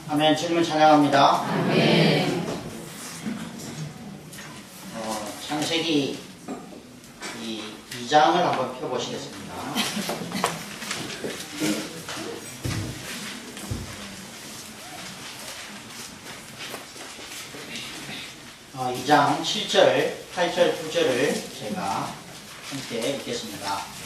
아멘. 주님을 찬양합니다. 아멘. 창세기 2장을 한번 펴보시겠습니다. 2장 7절, 8절, 9절을 제가 함께 읽겠습니다.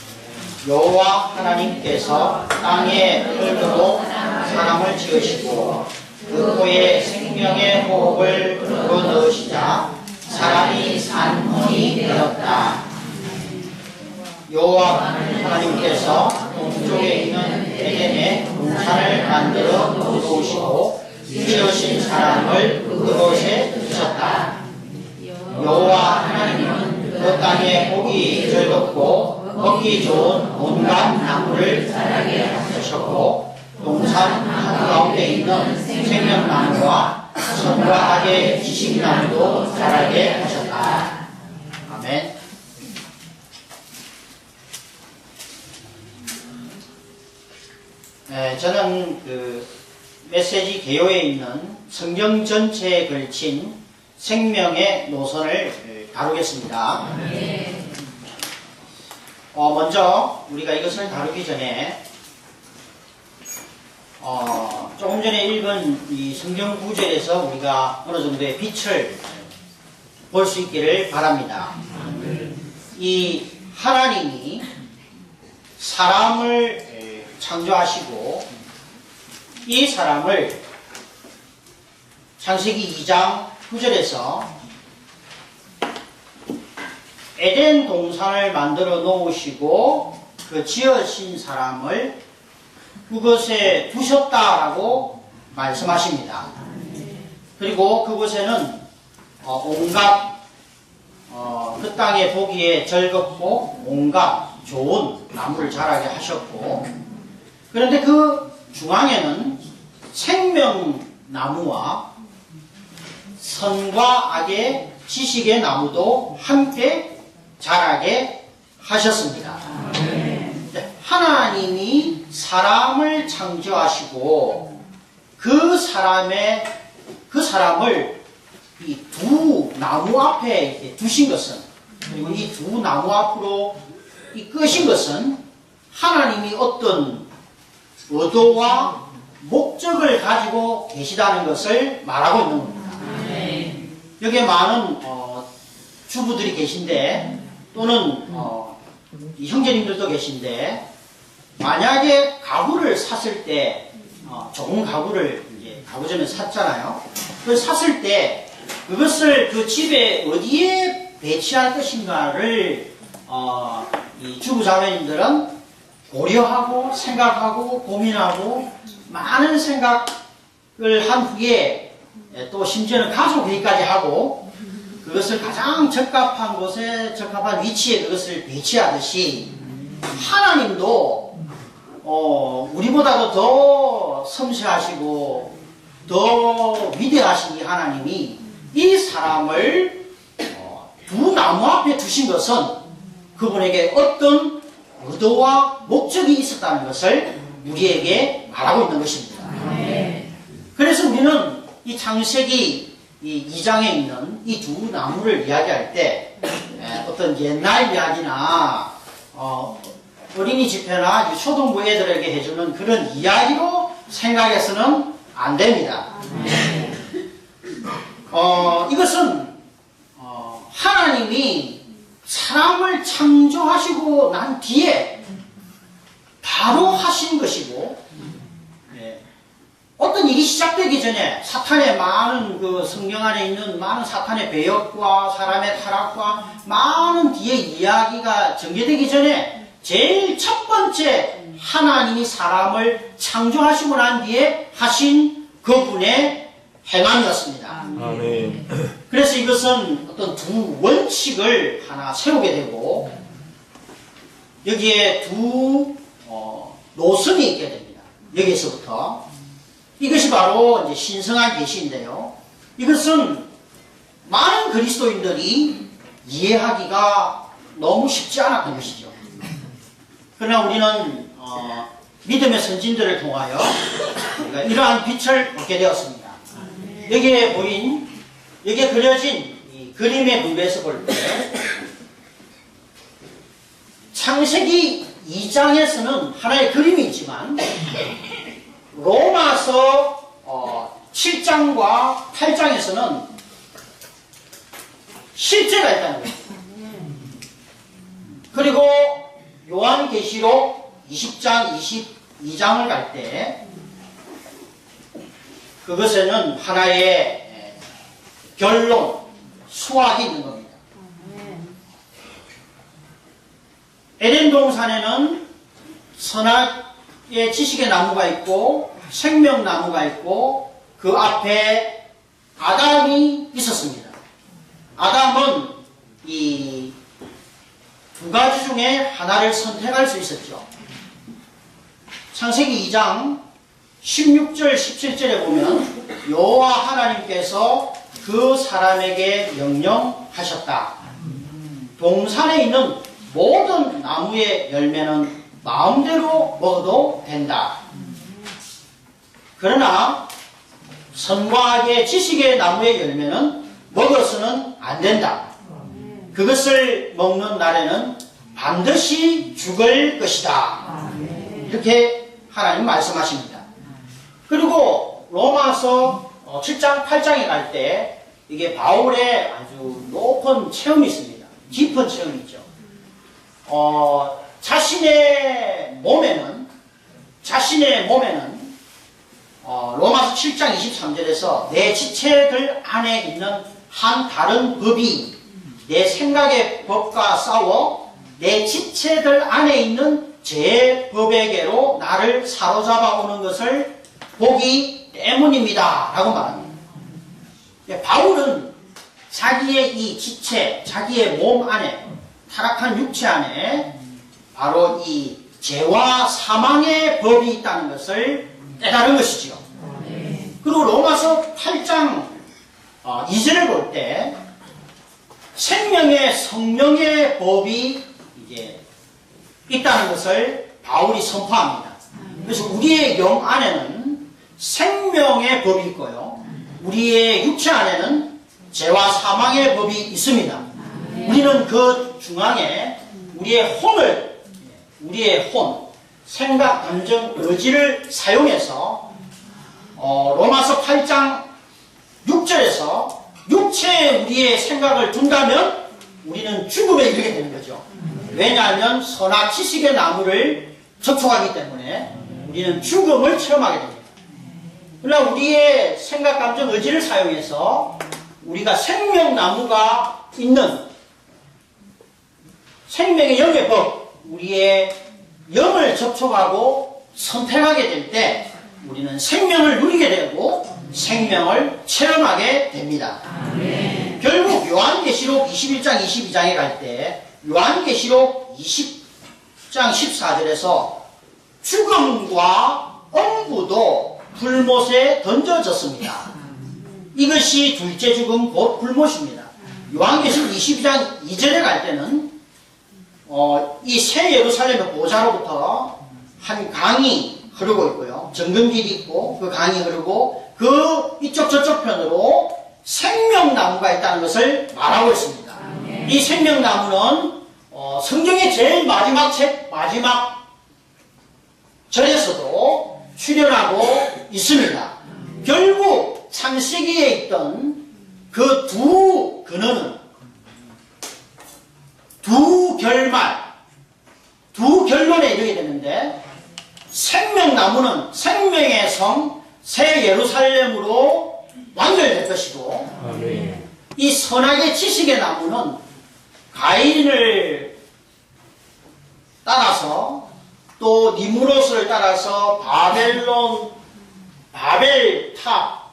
여호와 하나님께서 땅에 흙으로 사람을 지으시고 그 코에 생명의 호흡을 불어넣으시자 사람이 산혼이 되었다. 여호와 하나님께서 동쪽에 있는 에덴에 동산을 만들어 놓으시고 지으신 사람을 그곳에 두셨다. 여호와 하나님은 그 땅에 복이 즐겁고 먹기 좋은 온갖 나무를 자라게 하셨고 동산 한가운데 있는 생명나무와 선과 악의 지식나무도 자라게 하셨다. 아멘. 저는 그 메시지 개요에 있는 성경 전체에 걸친 생명의 노선을 다루겠습니다. 먼저 우리가 이것을 다루기 전에 조금 전에 읽은 이 성경 구절에서 우리가 어느 정도의 빛을 볼 수 있기를 바랍니다. 이 하나님이 사람을 창조하시고 이 사람을 창세기 2장 9절에서 에덴 동산을 만들어 놓으시고 그 지으신 사람을 그곳에 두셨다라고 말씀하십니다. 그리고 그곳에는 온갖 그 땅에 보기에 즐겁고 온갖 좋은 나무를 자라게 하셨고, 그런데 그 중앙에는 생명나무와 선과 악의 지식의 나무도 함께 자라게 하셨습니다. 하나님이 사람을 창조하시고 그 사람을 이 두 나무 앞에 이렇게 두신 것은, 그리고 이 두 나무 앞으로 이끄신 것은 하나님이 어떤 의도와 목적을 가지고 계시다는 것을 말하고 있는 겁니다. 여기에 많은 주부들이 계신데, 또는 이 형제님들도 계신데, 만약에 가구를 샀을 때 좋은 가구를 이제 가구점에 샀잖아요. 그걸 샀을 때 그것을 그 집에 어디에 배치할 것인가를 이 주부자매님들은 고려하고 생각하고 고민하고 많은 생각을 한 후에, 또 심지어는 가족 회의까지 하고 그것을 가장 적합한 곳에 적합한 위치에 그것을 배치하듯이, 하나님도 우리보다도 더 섬세하시고 더 위대하신 이 하나님이 이 사람을 두 나무 앞에 두신 것은 그분에게 어떤 의도와 목적이 있었다는 것을 우리에게 말하고 있는 것입니다. 그래서 우리는 이 창세기 이 2장에 있는 이 두 나무를 이야기할 때 어떤 옛날 이야기나 어린이 집회나 초등부 애들에게 해주는 그런 이야기로 생각해서는 안 됩니다. 이것은 하나님이 사람을 창조하시고 난 뒤에 바로 하신 것이고, 어떤 일이 시작되기 전에 사탄의 많은 그 성경 안에 있는 많은 사탄의 배역과 사람의 타락과 많은 뒤에 이야기가 전개되기 전에 제일 첫 번째 하나님이 사람을 창조하시고 난 뒤에 하신 그분의 행함이었습니다. 아멘. 그래서 이것은 어떤 두 원칙을 하나 세우게 되고, 여기에 두 노선이 있게 됩니다. 여기서부터 이것이 바로 이제 신성한 계시인데요. 이것은 많은 그리스도인들이 이해하기가 너무 쉽지 않았던 것이죠. 그러나 우리는 믿음의 선진들을 통하여 우리가 이러한 빛을 얻게 되었습니다. 여기에 여기에 그려진 이 그림의 분배에서 볼 때 창세기 2장에서는 하나의 그림이 있지만 로마서 7장과 8장에서는 실제가 있다는 거예요. 그리고 요한계시록 20장, 22장을 갈 때 그것에는 하나의 결론, 수학이 있는 겁니다. 에덴 동산에는 선악의 지식의 나무가 있고 생명나무가 있고 그 앞에 아담이 있었습니다. 아담은 이 두 가지 중에 하나를 선택할 수 있었죠. 창세기 2장 16절 17절에 보면 여호와 하나님께서 그 사람에게 명령하셨다. 동산에 있는 모든 나무의 열매는 마음대로 먹어도 된다. 그러나 선과 악의 지식의 나무의 열매는 먹어서는 안 된다. 그것을 먹는 날에는 반드시 죽을 것이다. 이렇게 하나님 말씀하십니다. 그리고 로마서 7장 8장에 갈 때 이게 바울의 아주 높은 체험이 있습니다. 깊은 체험이 있죠. 자신의 몸에는 로마서 7장 23절에서 내 지체들 안에 있는 한 다른 법이 내 생각의 법과 싸워 내 지체들 안에 있는 제 법에게로 나를 사로잡아 오는 것을 보기 때문입니다. 라고 말합니다. 바울은 자기의 이 지체, 자기의 몸 안에, 타락한 육체 안에 바로 이 죄와 사망의 법이 있다는 것을 깨달은 것이지요. 그리고 로마서 8장 2절을 볼 때 생명의 성령의 법이 이제 있다는 것을 바울이 선포합니다. 그래서 우리의 영 안에는 생명의 법이 있고요. 우리의 육체 안에는 죄와 사망의 법이 있습니다. 우리는 그 중앙에 우리의 혼, 생각, 감정, 의지를 사용해서 로마서 8장 6절에서 육체에 우리의 생각을 둔다면 우리는 죽음에 이르게 되는 거죠. 왜냐하면 선악 지식의 나무를 접촉하기 때문에 우리는 죽음을 체험하게 됩니다. 그러나 우리의 생각, 감정, 의지를 사용해서 우리가 생명나무가 있는 생명의 영의 법, 우리의 영을 접촉하고 선택하게 될 때 우리는 생명을 누리게 되고 생명을 체험하게 됩니다. 결국 요한계시록 21장 22장에 갈 때 요한계시록 20장 14절에서 죽음과 엄부도 불못에 던져졌습니다. 이것이 둘째 죽음 곧 불못입니다. 요한계시록 22장 2절에 갈 때는 이 새 예루살렘의 보좌로부터 한 강이 흐르고 있고요. 정금길이 있고 그 강이 흐르고 그 이쪽 저쪽 편으로 생명나무가 있다는 것을 말하고 있습니다. 이 생명나무는 성경의 제일 마지막 절에서도 출현하고 있습니다. 결국 창세기에 있던 그 두 근원은 두 결론에 이르게 되는데 생명나무는 생명의 성 새 예루살렘으로 완결될 것이고 이 선악의 지식의 나무는 가인을 따라서 또 니무롯을 따라서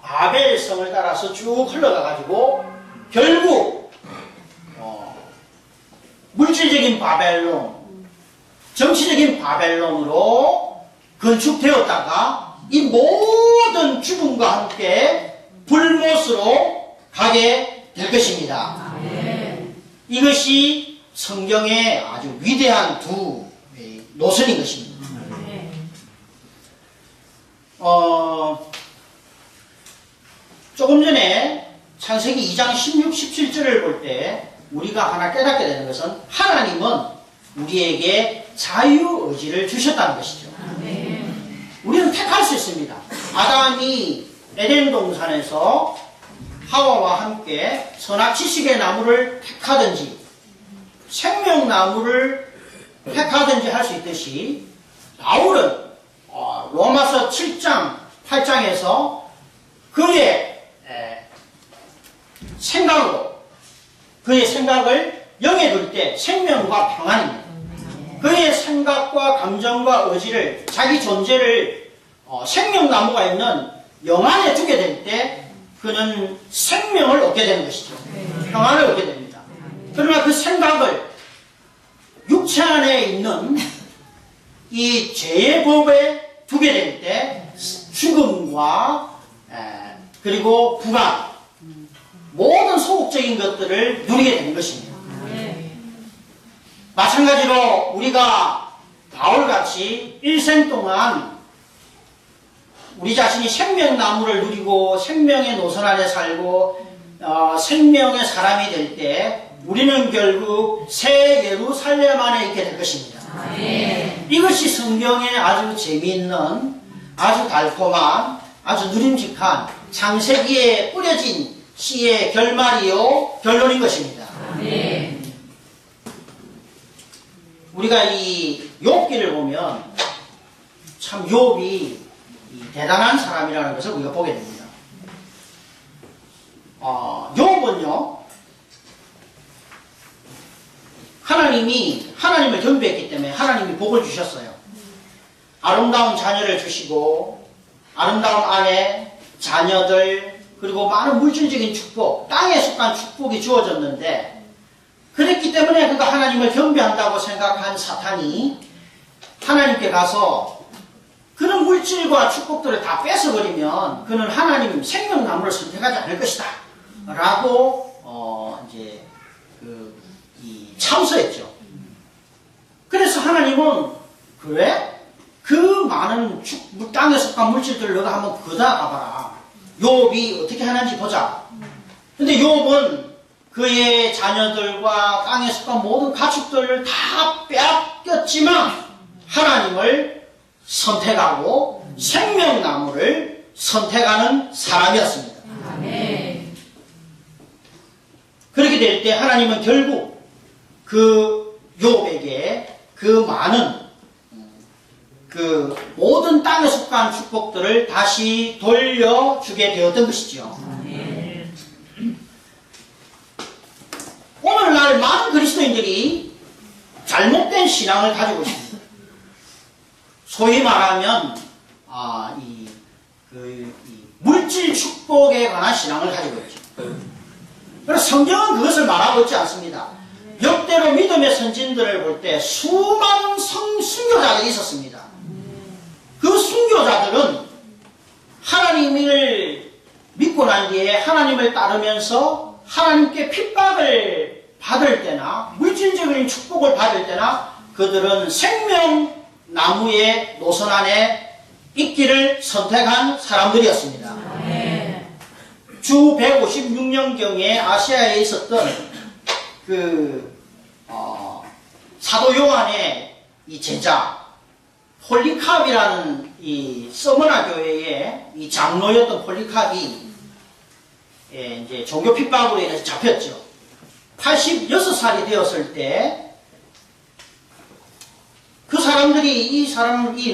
바벨성을 따라서 쭉 흘러가가지고 결국 물질적인 바벨론, 정치적인 바벨론으로 건축되었다가 이 모든 죽음과 함께 불못으로 가게 될 것입니다. 이것이 성경의 아주 위대한 두 노선인 것입니다. 조금 전에 창세기 2장 16, 17절을 볼 때 우리가 하나 깨닫게 되는 것은 하나님은 우리에게 자유의지를 주셨다는 것이죠. 우리는 택할 수 있습니다. 아담이 에덴 동산에서 하와와 함께 선악 지식의 나무를 택하든지 생명나무를 택하든지 할 수 있듯이 바울은 로마서 7장, 8장에서 그의 생각을 영에 둘 때 생명과 평안입니다. 그의 생각과 감정과 의지를, 자기 존재를 생명나무가 있는 영 안에 두게 될 때 그는 생명을 얻게 되는 것이죠. 평안을 얻게 됩니다. 그러나 그 생각을 육체 안에 있는 이 죄의 법에 두게 될 때 죽음과 그리고 불안, 모든 소극적인 것들을 누리게 되는 것입니다. 마찬가지로 우리가 바울같이 일생 동안 우리 자신이 생명나무를 누리고 생명의 노선 안에 살고 생명의 사람이 될 때 우리는 결국 새 예루살렘 안에 있게 될 것입니다. 이것이 성경에 아주 재미있는, 아주 달콤한, 아주 누림직한 창세기에 뿌려진 시의 결말이요 결론인 것입니다. 우리가 이 욥기를 보면 참 욥이 대단한 사람이라는 것을 우리가 보게 됩니다. 욥은요, 하나님이 하나님을 경배했기 때문에 하나님이 복을 주셨어요. 아름다운 자녀를 주시고 아름다운 아내, 자녀들, 그리고 많은 물질적인 축복, 땅에 속한 축복이 주어졌는데, 그랬기 때문에 그가 하나님을 경배한다고 생각한 사탄이 하나님께 가서 그런 물질과 축복들을 다 뺏어버리면 그는 하나님 생명나무를 선택하지 않을 것이다 라고 이제 참서했죠. 그래서 하나님은 그래? 그 많은 땅에 속한 물질들을 너가 한번 거다 가봐라. 욥이 어떻게 하는지 보자. 근데 욥은 그의 자녀들과 땅에 속한 모든 가축들을 다 빼앗겼지만 하나님을 선택하고 생명나무를 선택하는 사람이었습니다. 그렇게 될 때 하나님은 결국 그 욥에게 그 많은 그 모든 땅에 속한 축복들을 다시 돌려주게 되었던 것이죠. 오늘날 많은 그리스도인들이 잘못된 신앙을 가지고 있습니다. 소위 말하면 물질 축복에 관한 신앙을 가지고 있죠. 그래서 성경은 그것을 말하고 있지 않습니다. 역대로 믿음의 선진들을 볼 때 수많은 순교자들이 있었습니다. 그 순교자들은 하나님을 믿고 난 뒤에 하나님을 따르면서 하나님께 핍박을 받을 때나 물질적인 축복을 받을 때나 그들은 생명나무의 노선 안에 있기를 선택한 사람들이었습니다. 주 156년경에 아시아에 있었던 사도 요한의 이 제자 폴리캅이라는 이 서머나 교회의 이 장로였던 폴리캅이 이제 종교 핍박으로 인해서 잡혔죠. 86살이 되었을 때 그 사람들이 이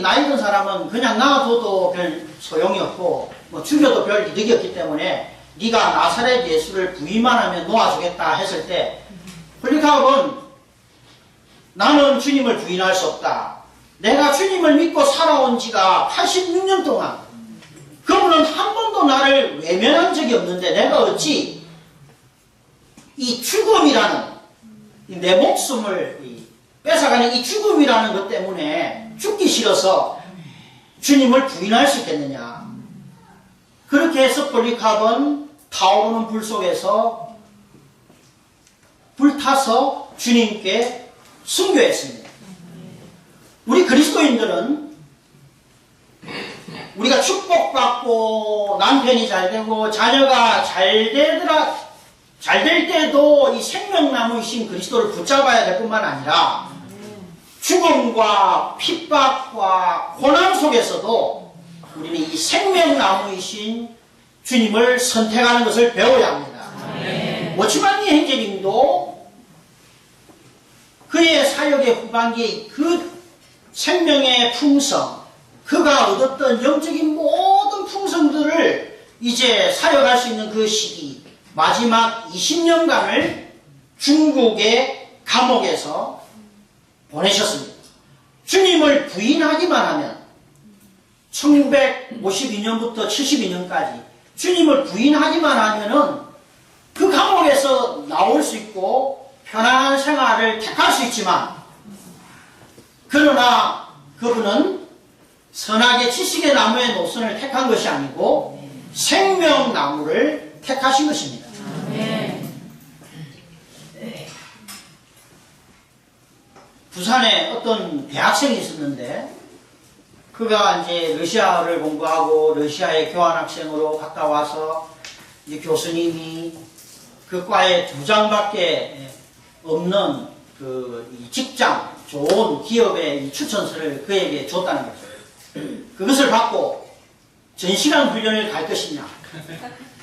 나이 든 사람은 그냥 놔둬도 별 소용이 없고 뭐 죽여도 별 이득이 없기 때문에 네가 나사렛 예수를 부인만 하면 놓아주겠다 했을 때 폴리캅은 나는 주님을 부인할 수 없다. 내가 주님을 믿고 살아온 지가 86년 동안 그분은 한 번도 나를 외면한 적이 없는데 내가 어찌 이 죽음이라는 내 목숨을 뺏어가는 이 죽음이라는 것 때문에 죽기 싫어서 주님을 부인할 수 있겠느냐. 그렇게 해서 폴리캅은 타오르는 불 속에서 불타서 주님께 순교했습니다. 우리 그리스도인들은 우리가 축복받고 남편이 잘 되고 자녀가 잘 되더라, 잘 될 때도 이 생명나무이신 그리스도를 붙잡아야 될 뿐만 아니라 죽음과 핍박과 고난 속에서도 우리는 이 생명나무이신 주님을 선택하는 것을 배워야 합니다. 워치만니 형제님도 그의 사역의 후반기에 그 생명의 풍성, 그가 얻었던 영적인 모든 풍성들을 이제 사역할 수 있는 그 시기, 마지막 20년간을 중국의 감옥에서 보내셨습니다. 주님을 부인하기만 하면 1952년부터 72년까지 주님을 부인하기만 하면은 그 감옥에서 나올 수 있고 편안한 생활을 택할 수 있지만, 그러나 그분은 선악의 지식의 나무의 노선을 택한 것이 아니고 생명나무를 택하신 것입니다. 부산에 어떤 대학생이 있었는데, 그가 이제 러시아어를 공부하고 러시아에 교환학생으로 갔다 와서 이제 교수님이 그 과에 2장밖에 없는 이 직장, 좋은 기업의 추천서를 그에게 줬다는 거죠. 그것을 받고 전시간 훈련을 갈 것이냐,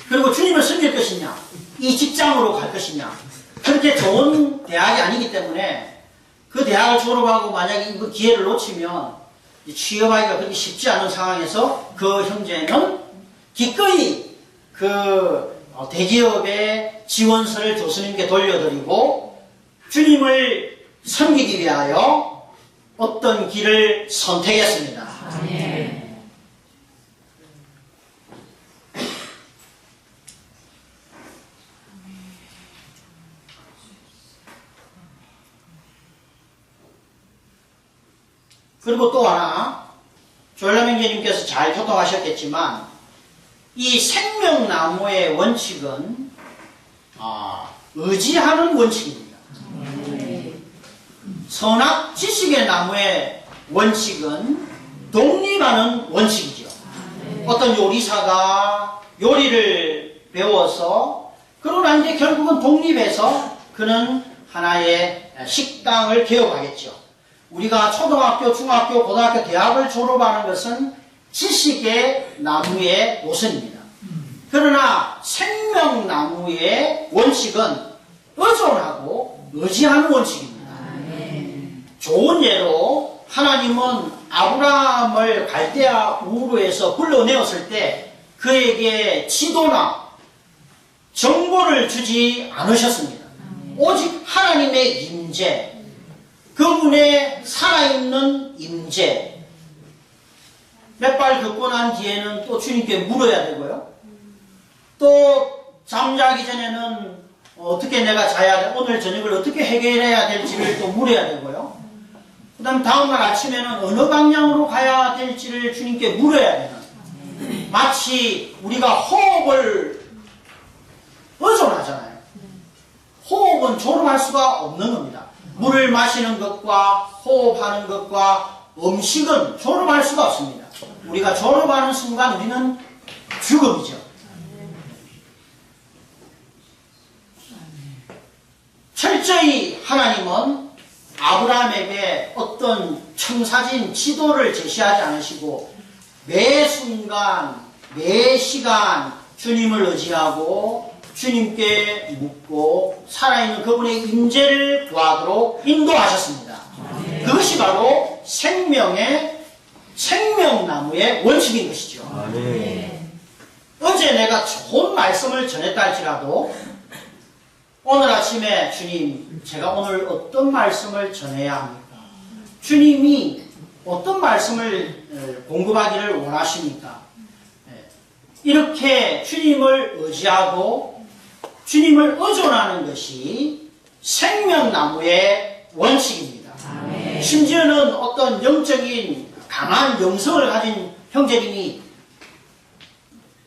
그리고 주님을 섬길 것이냐, 이 직장으로 갈 것이냐, 그렇게 좋은 대학이 아니기 때문에 그 대학을 졸업하고 만약에 이거 기회를 놓치면 취업하기가 그렇게 쉽지 않은 상황에서 그 형제는 기꺼이 그 대기업의 지원서를 교수님께 돌려드리고 주님을 섬기기 위하여 어떤 길을 선택했습니다. 그리고 또 하나, 조일남 형제님께서 잘 교통하셨겠지만 이 생명나무의 원칙은 의지하는 원칙입니다. 선악 지식의 나무의 원칙은 독립하는 원칙이죠. 어떤 요리사가 요리를 배워서 그러나 이제 결국은 독립해서 그는 하나의 식당을 개업하겠죠. 우리가 초등학교, 중학교, 고등학교, 대학을 졸업하는 것은 지식의 나무의 노선입니다. 그러나 생명나무의 원칙은 의존하고 의지하는 원칙입니다. 좋은 예로 하나님은 아브라함을 갈대아 우르에서 불러내었을 때 그에게 지도나 정보를 주지 않으셨습니다. 오직 하나님의 임재, 그분의 살아있는 임재, 몇 발 걷고 난 뒤에는 또 주님께 물어야 되고요. 또 잠자기 전에는 어떻게 내가 자야 돼, 오늘 저녁을 어떻게 해결해야 될지를 또 물어야 되고요. 그 다음 다음날 아침에는 어느 방향으로 가야 될지를 주님께 물어야 되는, 마치 우리가 호흡을 의존하잖아요. 호흡은 졸음할 수가 없는 겁니다. 물을 마시는 것과 호흡하는 것과 음식은 졸음할 수가 없습니다. 우리가 졸음하는 순간 우리는 죽음이죠. 철저히 하나님은 아브라함에게 어떤 청사진 지도를 제시하지 않으시고 매 순간 매 시간 주님을 의지하고 주님께 묻고 살아있는 그분의 임재를 구하도록 인도하셨습니다. 그것이 바로 생명나무의 원칙인 것이죠. 어제 내가 좋은 말씀을 전했다 할지라도 오늘 아침에 주님, 제가 오늘 어떤 말씀을 전해야 합니까? 주님이 어떤 말씀을 공급하기를 원하십니까? 이렇게 주님을 의지하고 주님을 의존하는 것이 생명나무의 원칙입니다. 심지어는 어떤 영적인 강한 영성을 가진 형제님이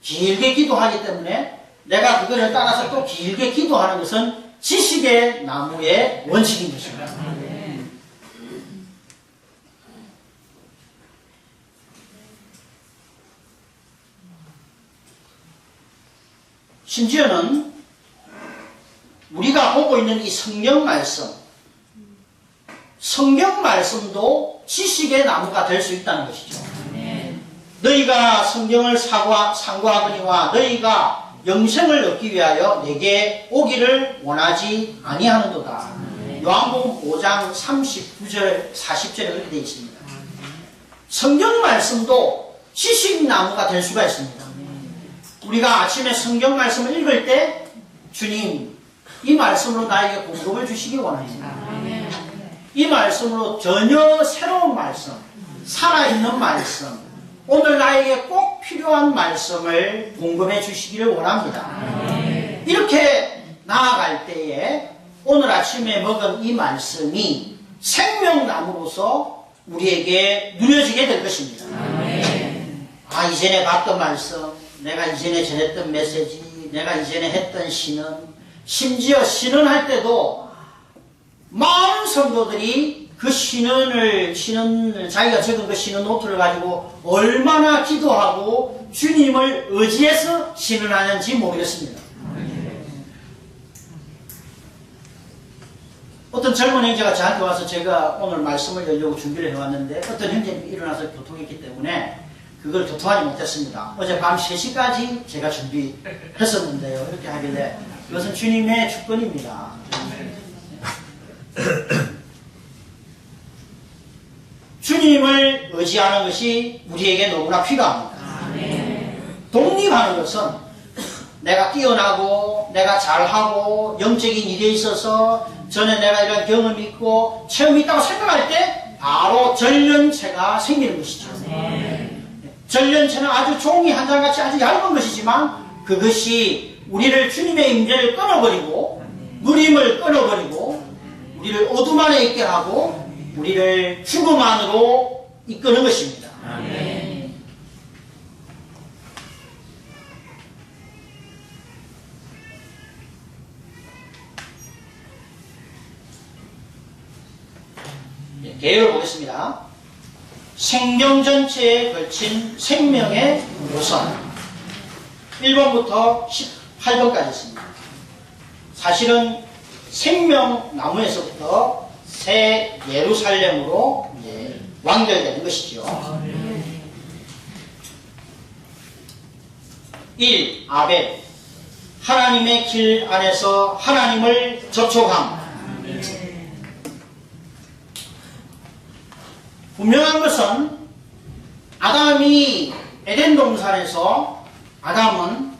길게 기도하기 때문에 내가 그것을 따라서 또 길게 기도하는 것은 지식의 나무의 원칙인 것입니다. 심지어는 우리가 보고 있는 이 성경 말씀도 지식의 나무가 될 수 있다는 것이죠. 너희가 성경을 상고하거니와 너희가 영생을 얻기 위하여 내게 오기를 원하지 아니하는도다. 요한복음 5장 39절 40절에 그렇게 되어 있습니다. 성경 말씀도 지식나무가 될 수가 있습니다. 우리가 아침에 성경 말씀을 읽을 때 주님 이 말씀으로 나에게 공급을 주시기 원합니다. 이 말씀으로 전혀 새로운 말씀, 살아있는 말씀, 오늘 나에게 꼭 필요한 말씀을 공급해 주시기를 원합니다. 이렇게 나아갈 때에 오늘 아침에 먹은 이 말씀이 생명나무로서 우리에게 누려지게 될 것입니다. 아, 이전에 봤던 말씀, 내가 이전에 전했던 메시지, 내가 이전에 했던 신은, 심지어 신은할 때도 많은 성도들이 그 자기가 적은 그 신은 노트를 가지고 얼마나 기도하고 주님을 의지해서 신은하는지 모르겠습니다. 어떤 젊은 형제가 저한테 와서 제가 오늘 말씀을 열려고 준비를 해왔는데 어떤 형제님이 일어나서 교통했기 때문에 그걸 교통하지 못했습니다. 어제 밤 3시까지 제가 준비했었는데요. 이렇게 하길래 이것은 주님의 주권입니다. 주님을 의지하는 것이 우리에게 너무나 필요합니다. 독립하는 것은 내가 뛰어나고 내가 잘하고 영적인 일에 있어서 전에 내가 이런 경험이 있고 체험이 있다고 생각할 때 바로 전련체가 생기는 것이죠. 전련체는 아주 종이 한 장같이 아주 얇은 것이지만 그것이 우리를 주님의 임재를 끊어버리고 누림을 끊어버리고 우리를 어둠 안에 있게 하고 우리를 죽음 안으로 이끄는 것입니다. 개요를 보겠습니다. 생명 전체에 걸친 생명의 노선 1번부터 18번까지 있습니다. 사실은 생명나무에서부터 새 예루살렘으로 완결되는 것이죠. 1. 아벨 하나님의 길 안에서 하나님을 접촉함. 분명한 것은 아담이 에덴 동산에서 아담은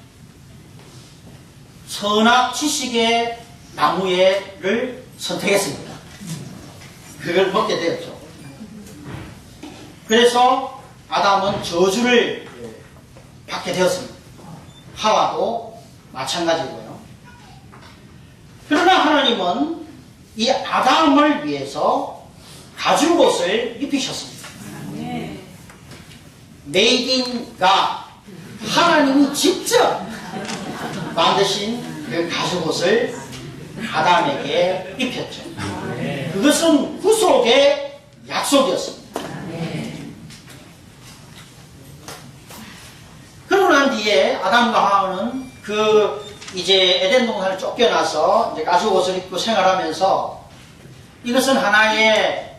선악 지식의 나무를 선택했습니다. 그걸 먹게 되었죠. 그래서 아담은 저주를 받게 되었습니다. 하와도 마찬가지고요. 그러나 하나님은 이 아담을 위해서 가죽옷을 입히셨습니다. 메이드 인 갓, 하나님이 직접 만드신 그 가죽옷을 아담에게 입혔죠. 그것은 구속의 약속이었습니다. 그러고 난 뒤에 아담과 하와는 이제 에덴 동산을 쫓겨나서 이제 가죽옷을 입고 생활하면서 이것은 하나의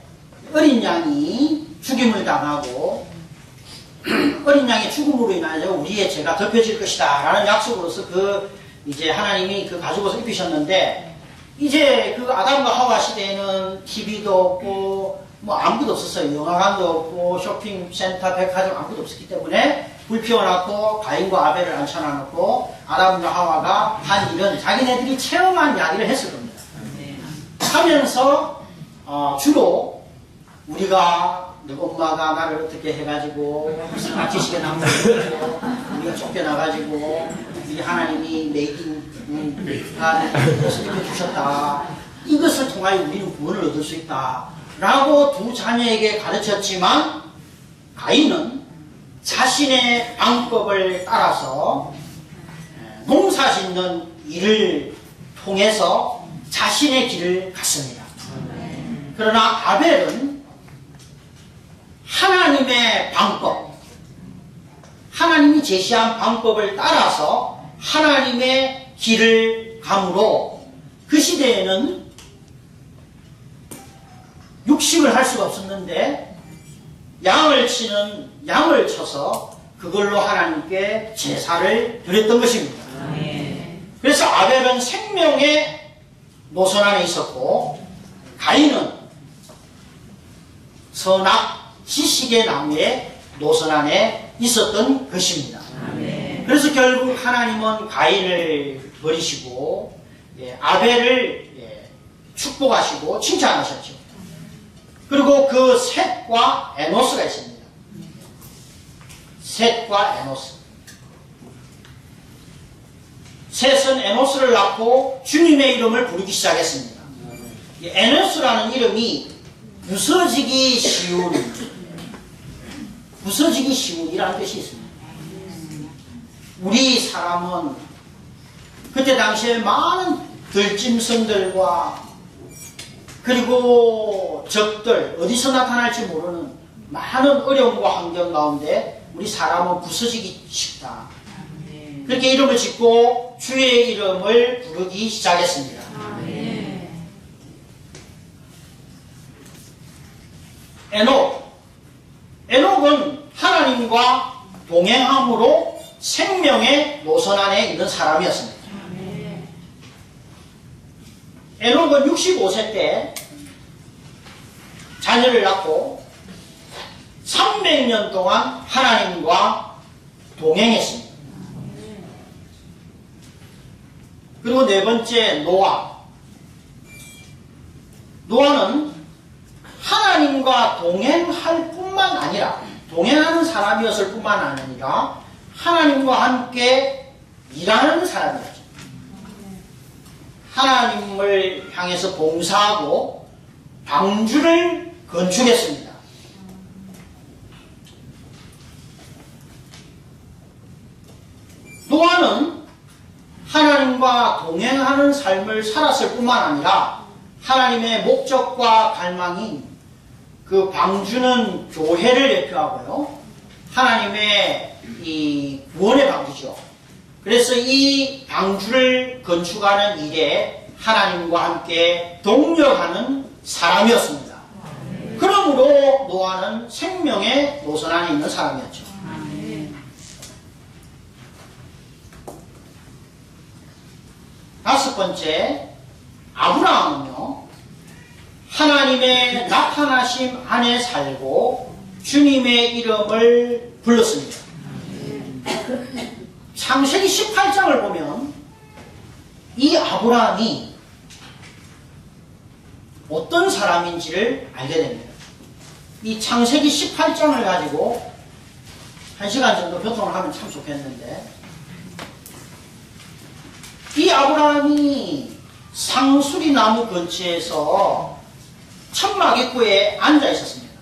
어린 양이 죽임을 당하고 어린 양의 죽음으로 인하여 우리의 죄가 덮여질 것이다 라는 약속으로서 이제 하나님이 그 가죽옷을 입히셨는데 이제 그 아담과 하와 시대에는 TV도 없고 뭐 아무것도 없었어요. 영화관도 없고 쇼핑센터, 백화점 아무것도 없었기 때문에 불 피워놓고 가인과 아벨을 앉혀놔놓고 아담과 하와가 한 일은 자기네들이 체험한 이야기를 했을 겁니다. 하면서 주로 우리가 너 엄마가 나를 어떻게 해가지고 지식의 나무를 해가지고 우리가 쫓겨나가지고 우리 하나님이 메이킹 것을 입혀주셨다. 이것을 통하여 우리는 구원을 얻을 수 있다 라고 두 자녀에게 가르쳤지만 가인은 자신의 방법을 따라서 농사 짓는 일을 통해서 자신의 길을 갔습니다. 그러나 아벨은 하나님의 방법, 하나님이 제시한 방법을 따라서 하나님의 길을 가므로 그 시대에는 육식을 할 수가 없었는데 양을 치는 양을 쳐서 그걸로 하나님께 제사를 드렸던 것입니다. 그래서 아벨은 생명의 노선 안에 있었고 가인은 선악 지식의 나무의 노선 안에 있었던 것입니다. 그래서 결국 하나님은 가인을 버리시고 아벨을 축복하시고 칭찬하셨죠. 그리고 그 셋과 에노스가 있습니다. 셋과 에노스. 셋은 에노스를 낳고 주님의 이름을 부르기 시작했습니다. 에노스라는 이름이 부서지기 쉬운이라는 뜻이 있습니다. 우리 사람은 그때 당시에 많은 들짐승들과 그리고 적들, 어디서 나타날지 모르는 많은 어려움과 환경 가운데 우리 사람은 부서지기 쉽다. 그렇게 이름을 짓고 주의 이름을 부르기 시작했습니다. 에녹은 하나님과 동행함으로 생명의 노선 안에 있는 사람이었습니다. 에녹은 65세 때 자녀를 낳고 300년 동안 하나님과 동행했습니다. 그리고 네 번째 노아는 하나님과 동행할 뿐만 아니라 동행하는 사람이었을 뿐만 아니라 하나님과 함께 일하는 사람이었죠. 하나님을 향해서 봉사하고 방주를 건축했습니다. 노아는 하나님과 동행하는 삶을 살았을 뿐만 아니라 하나님의 목적과 갈망인 그 방주는 교회를 대표하고요. 하나님의 이 구원의 방주죠. 그래서 이 방주를 건축하는 일에 하나님과 함께 동력하는 사람이었습니다. 그러므로 노아는 생명의 노선 안에 있는 사람이었죠. 다섯 번째, 아브라함은요, 하나님의 나타나심 안에 살고 주님의 이름을 불렀습니다. 창세기 18장을 보면 이 아브라함이 어떤 사람인지를 알게 됩니다. 이 창세기 18장을 가지고 1시간 정도 교통을 하면 참 좋겠는데, 이 아브라함이 상수리 나무 근처에서 천막 입구에 앉아 있었습니다.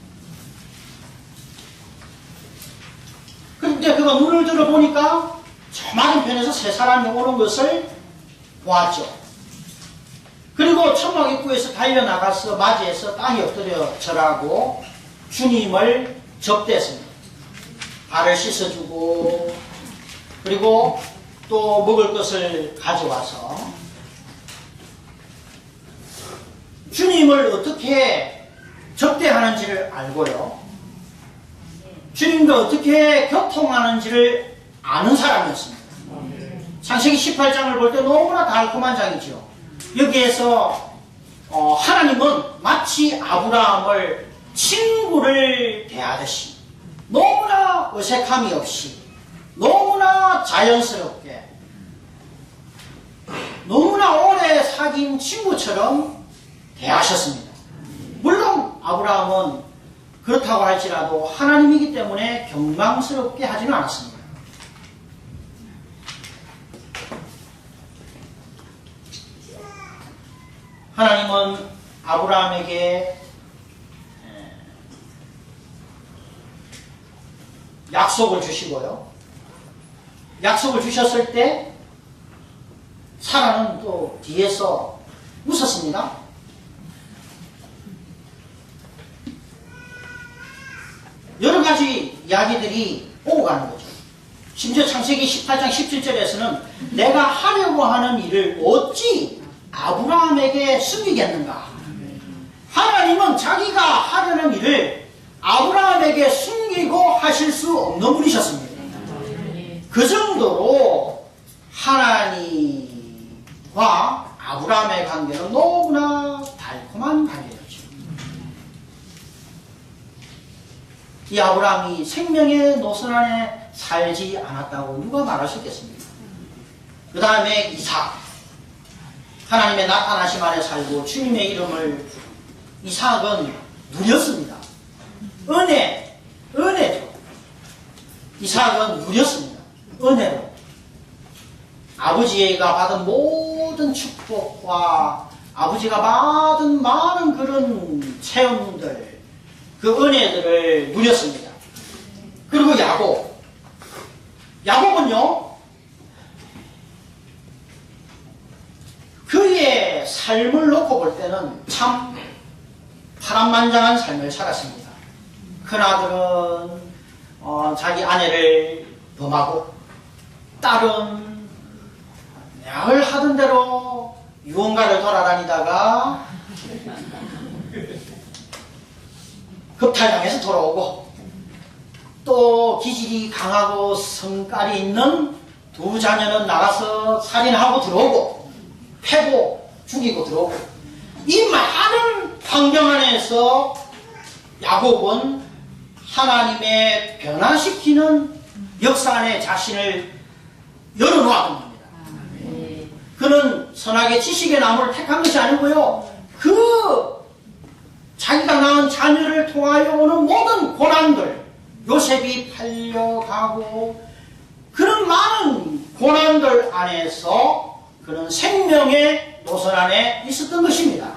그런데 그가 눈을 들어보니까 저 맞은편에서 세 사람이 오는 것을 보았죠. 그리고 천막 입구에서 달려나가서 맞이해서 땅에 엎드려 절하고 주님을 접대했습니다. 발을 씻어주고 그리고 또 먹을 것을 가져와서 주님을 어떻게 접대하는지를 알고요. 주님과 어떻게 교통하는지를 아는 사람이었습니다. 창세기 18장을 볼 때 너무나 달콤한 장이죠. 여기에서 하나님은 마치 아브라함을 친구를 대하듯이 너무나 어색함이 없이 너무나 자연스럽게 너무나 오래 사귄 친구처럼 대하셨습니다. 물론 아브라함은 그렇다고 할지라도 하나님이기 때문에 경망스럽게 하지는 않았습니다. 하나님은 아브라함에게 약속을 주시고요. 약속을 주셨을 때 사라는 또 뒤에서 웃었습니다. 여러 가지 이야기들이 오고 가는 거죠. 심지어 창세기 18장 17절에서는 내가 하려고 하는 일을 어찌 아브라함에게 숨기겠는가? 하나님은 자기가 하려는 일을 아브라함에게 숨기고 하실 수 없는 분이셨습니다. 그 정도로 하나님과 아브라함의 관계는 너무나 달콤한 관계였죠. 이 아브라함이 생명의 노선 안에 살지 않았다고 누가 말할 수 있겠습니까? 그 다음에 이삭. 하나님의 나타나심 안에 살고 주님의 이름을 이삭은 누렸습니다. 은혜죠. 이삭은 누렸습니다. 은혜로. 아버지가 받은 모든 축복과 아버지가 받은 많은 그런 체험들, 그 은혜들을 누렸습니다. 그리고 야곱은요, 그의 삶을 놓고 볼 때는 참 파란만장한 삶을 살았습니다. 큰아들은 자기 아내를 범하고, 딸은 늘 하던 대로 유흥가를 돌아다니다가 급탈당해서 돌아오고, 또 기질이 강하고 성깔이 있는 두 자녀는 나가서 살인하고 들어오고, 패고 죽이고 들어오고, 이 많은 환경 안에서 야곱은 하나님의 변화시키는 역사 안에 자신을 열어놓았던 겁니다. 그는 선악의 지식의 나무를 택한 것이 아니고요, 자기가 낳은 자녀를 통하여 오는 모든 고난들, 요셉이 팔려가고 그런 많은 고난들 안에서 그는 생명의 노선 안에 있었던 것입니다.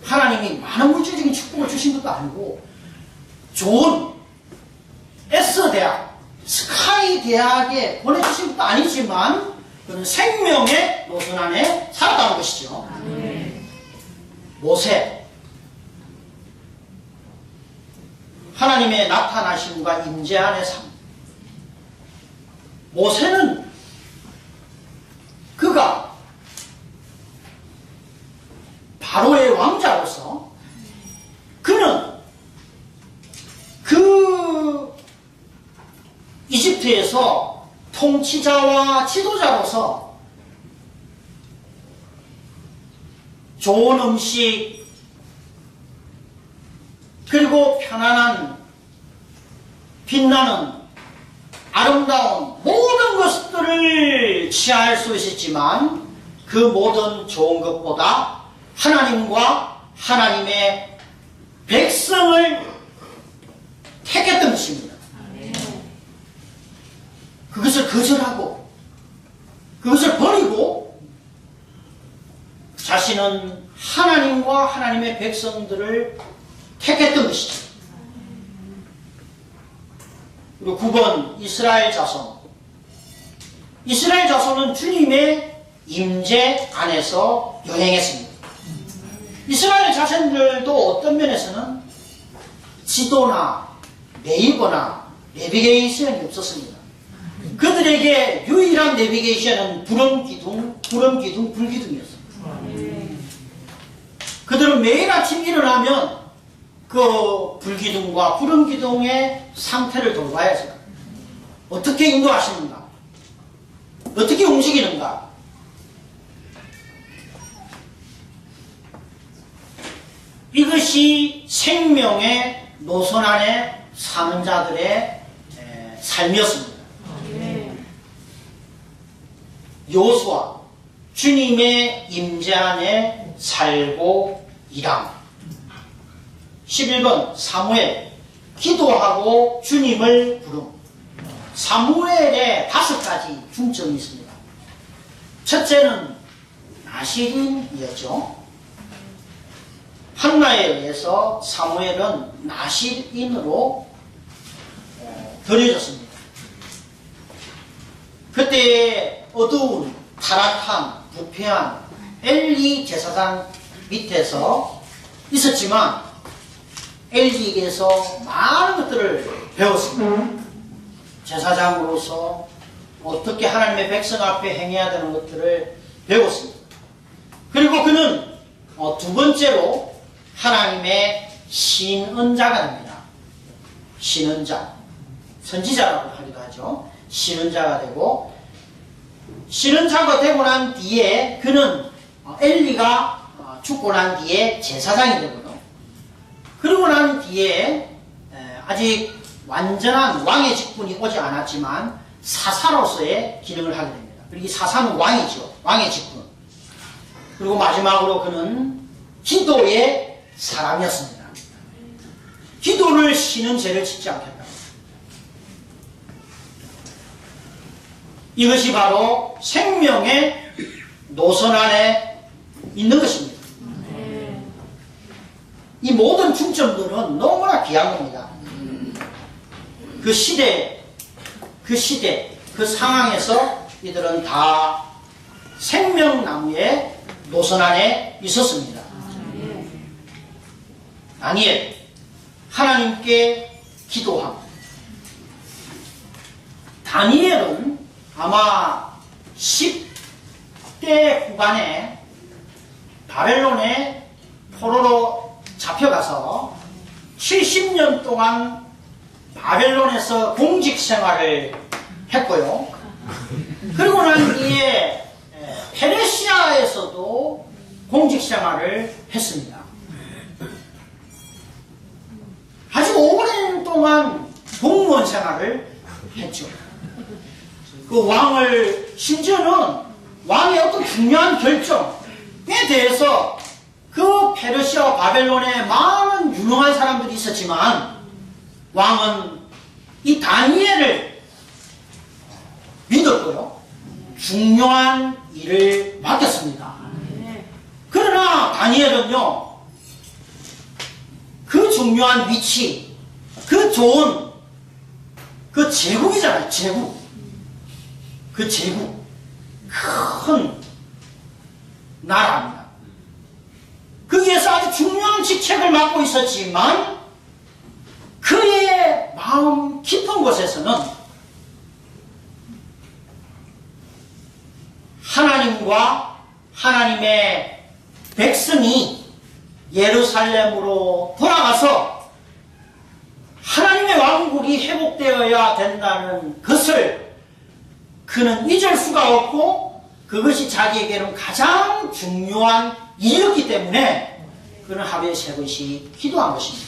하나님이 많은 물질적인 축복을 주신 것도 아니고 좋은 S 대학, 스카이 대학에 보내주신 것도 아니지만 그는 생명의 노선 안에 살았다는 것이죠. 모세, 하나님의 나타나심과 임재 안의 삶. 모세는 그가 바로의 왕자로서 그는 그 이집트에서 통치자와 지도자로서 좋은 음식, 그리고 편안한, 빛나는, 아름다운 모든 것들을 취할 수 있었지만 그 모든 좋은 것보다 하나님과 하나님의 백성을 택했던 것입니다. 그것을 거절하고 그것을 버리고 자신은 하나님과 하나님의 백성들을 택했던 것이죠. 그리고 9번 이스라엘 자손. 이스라엘 자손은 주님의 임재 안에서 여행했습니다. 이스라엘 자손들도 어떤 면에서는 지도나 네이버나 내비게이션이 없었습니다. 그들에게 유일한 내비게이션은 불기둥, 불기둥이었습니다. 그들은 매일 아침 일어나면 그 불기둥과 구름기둥의 상태를 돌봐야죠. 어떻게 인도하시는가? 어떻게 움직이는가? 이것이 생명의 노선 안에 사는 자들의 삶이었습니다. 여호수아, 주님의 임재 안에 살고 일함. 11번 사무엘, 기도하고 주님을 부름. 사무엘에 5가지 중점이 있습니다. 첫째는 나실인이었죠. 한나에 의해서 사무엘은 나실인으로 들여졌습니다. 그때 어두운, 타락한, 부패한 엘리 제사장 밑에서 있었지만 엘리에게서 많은 것들을 배웠습니다. 제사장으로서 어떻게 하나님의 백성 앞에 행해야 되는 것들을 배웠습니다. 그리고 그는 두 번째로 하나님의 신언자가 됩니다. 신언자, 선지자라고 하기도 하죠. 신언자가 되고, 신언자가 되고 난 뒤에 그는 엘리가 죽고 난 뒤에 제사장이 되고요. 그러고 난 뒤에 아직 완전한 왕의 직분이 오지 않았지만 사사로서의 기능을 하게 됩니다. 그리고 이 사사는 왕이죠. 왕의 직분. 그리고 마지막으로 그는 기도의 사람이었습니다. 기도를 쉬는 죄를 짓지 않겠다. 이것이 바로 생명의 노선 안에 있는 것입니다. 이 모든 중점들은 너무나 귀한 겁니다. 그 시대, 그 상황에서 이들은 다 생명나무의 노선 안에 있었습니다. 다니엘, 하나님께 기도함. 다니엘은 아마 10대 후반에 바벨론의 포로로 잡혀가서 70년 동안 바벨론에서 공직 생활을 했고요. 그리고 난 뒤에 페르시아에서도 공직 생활을 했습니다. 아주 오랜 동안 공무원 생활을 했죠. 그 왕을, 심지어는 왕의 어떤 중요한 결정에 대해서 그 페르시아와 바벨론에 많은 유능한 사람들이 있었지만 왕은 이 다니엘을 믿었고요. 중요한 일을 맡겼습니다. 그러나 다니엘은요, 그 중요한 위치, 그 좋은, 그 제국이잖아요, 제국. 그 제국. 큰 나라입니다. 거기에서 아주 중요한 직책을 맡고 있었지만, 그의 마음 깊은 곳에서는 하나님과 하나님의 백성이 예루살렘으로 돌아가서 하나님의 왕국이 회복되어야 된다는 것을 그는 잊을 수가 없고, 그것이 자기에게는 가장 중요한 일이었기 때문에 그는 하루에 3번씩 기도한 것입니다.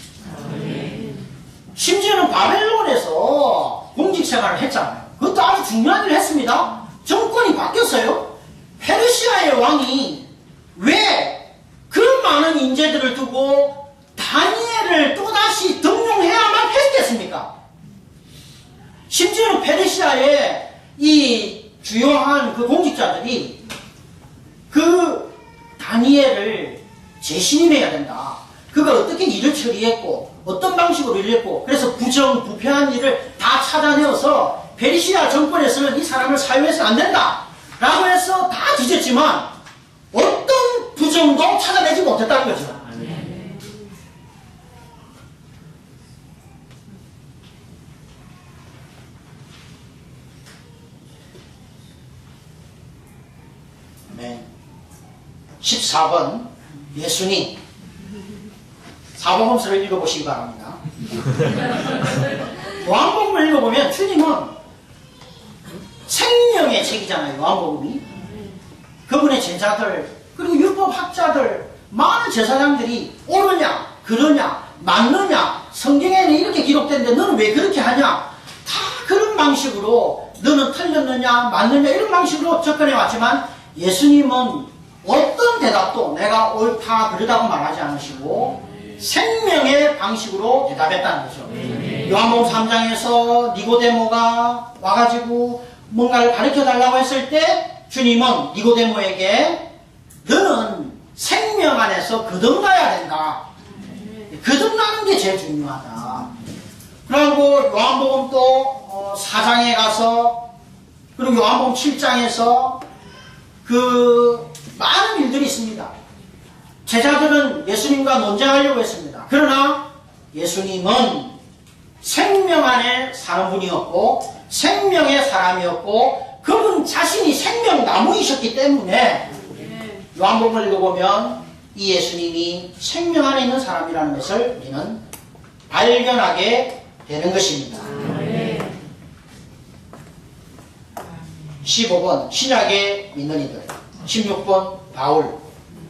심지어는 바벨론에서 공직생활을 했잖아요. 그것도 아주 중요한 일을 했습니다. 정권이 바뀌었어요. 페르시아의 왕이 왜 그런 많은 인재들을 두고 다니엘을 또다시 등용해야만 했겠습니까? 심지어는 페르시아의 이 주요한 그 공직자들이 그 다니엘을 재신임해야 된다. 그가 어떻게 일을 처리했고 어떤 방식으로 일을 했고, 그래서 부정부패한 일을 다 찾아내어서 페르시아 정권에서는 이 사람을 사용해서는 안 된다 라고 해서 다 뒤졌지만 어떤 부정도 찾아내지 못했다는 거죠. 네. 14번 예수님, 사복음서를 읽어보시기 바랍니다. 요한복음을 읽어보면 주님은 생명의 책이잖아요. 요한복음이. 그분의 제자들, 그리고 율법학자들, 많은 제사장들이 옳으냐 그러냐 맞느냐, 성경에는 이렇게 기록된데 너는 왜 그렇게 하냐, 다 그런 방식으로 너는 틀렸느냐 맞느냐 이런 방식으로 접근해 왔지만, 예수님은 어떤 대답도 내가 옳다 그러다고 말하지 않으시고 생명의 방식으로 대답했다는 거죠. 요한복음 3장에서 니고데모가 와가지고 뭔가를 가르쳐 달라고 했을 때 주님은 니고데모에게 너는 생명 안에서 거듭나야 된다. 거듭나는 게 제일 중요하다. 그리고 요한복음 또 4장에 가서, 그리고 요한복음 7장에서 그 많은 일들이 있습니다. 제자들은 예수님과 논쟁하려고 했습니다. 그러나 예수님은 생명 안에 사는 분이었고 생명의 사람이었고 그분 자신이 생명나무이셨기 때문에 요한복음을 읽어보면 이 예수님이 생명 안에 있는 사람이라는 것을 우리는 발견하게 되는 것입니다. 15번 신약의 믿는 이들, 16번 바울,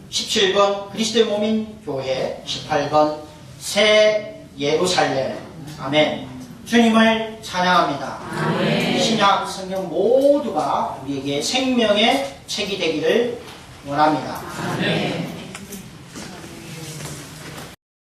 17번 그리스도의 몸인 교회, 18번 새 예루살렘. 아멘. 주님을 찬양합니다. 아멘. 신약 성경 모두가 우리에게 생명의 책이 되기를 원합니다. 아멘.